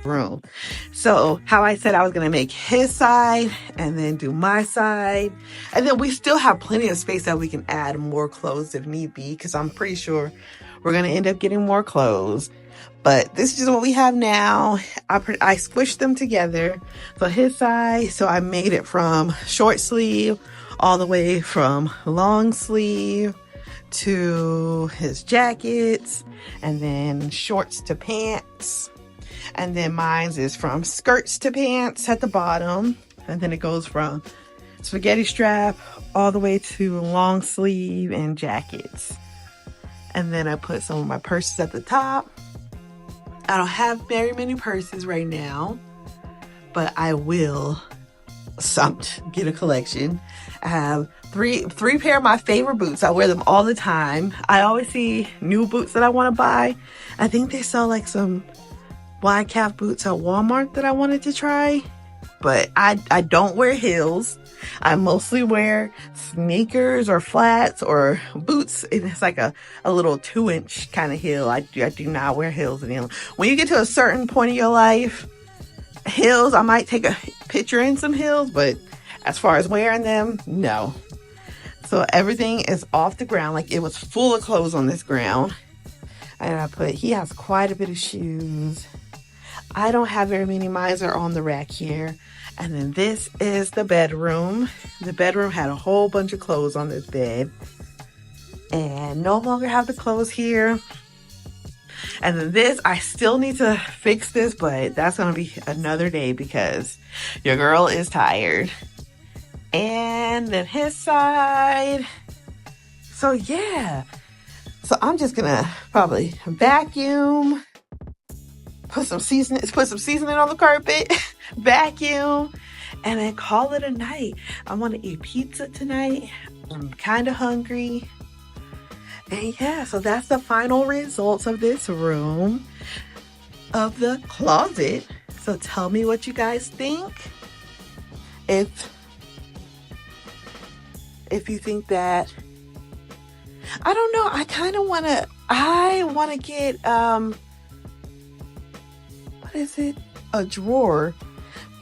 room. So how I said I was going to make his side and then do my side. And then we still have plenty of space that we can add more clothes if need be, because I'm pretty sure we're going to end up getting more clothes. But this is just what we have now. I squished them together. So his side, so I made it from short sleeve all the way from long sleeve to his jackets, and then shorts to pants. And then mine's is from skirts to pants at the bottom. And then it goes from spaghetti strap all the way to long sleeve and jackets. And then I put some of my purses at the top. I don't have very many purses right now, but I will get a collection. I have three pair of my favorite boots. I wear them all the time. I always see new boots that I want to buy. I think they sell like some wide calf boots at Walmart that I wanted to try, but I don't wear heels. I mostly wear sneakers or flats or boots, and it's like a little 2-inch kind of heel. I do not wear heels anymore. When you get to a certain point in your life, heels, I might take a picture in some heels, but as far as wearing them, no. So everything is off the ground. Like, it was full of clothes on this ground. And he has quite a bit of shoes. I don't have very many. Mine are on the rack here. And then this is the bedroom. The bedroom had a whole bunch of clothes on this bed. And no longer have the clothes here. And then this, I still need to fix this, but that's going to be another day because your girl is tired. And then his side. So yeah. So I'm just going to probably vacuum. Put some seasoning on the carpet, vacuum, and then call it a night. I want to eat pizza tonight. I'm kind of hungry. And yeah, so that's the final results of this room, of the closet. So tell me what you guys think. If you think that, I don't know, I want to get, is it a drawer,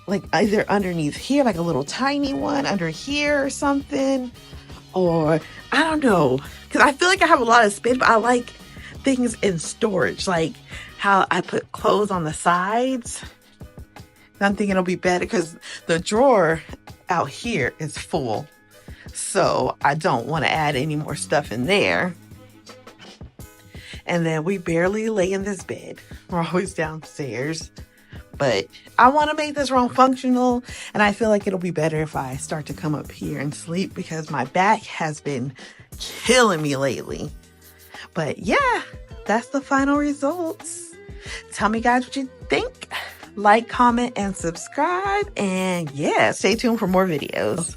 like either underneath here, like a little tiny one under here or something, or I don't know, because I feel like I have a lot of space, but I like things in storage, like how I put clothes on the sides. I'm thinking it'll be better because the drawer out here is full, so I don't want to add any more stuff in there. And then we barely lay in this bed. We're always downstairs. But I want to make this room functional. And I feel like it'll be better if I start to come up here and sleep because my back has been killing me lately. But yeah, that's the final results. Tell me guys what you think. Like, comment, and subscribe. And yeah, stay tuned for more videos.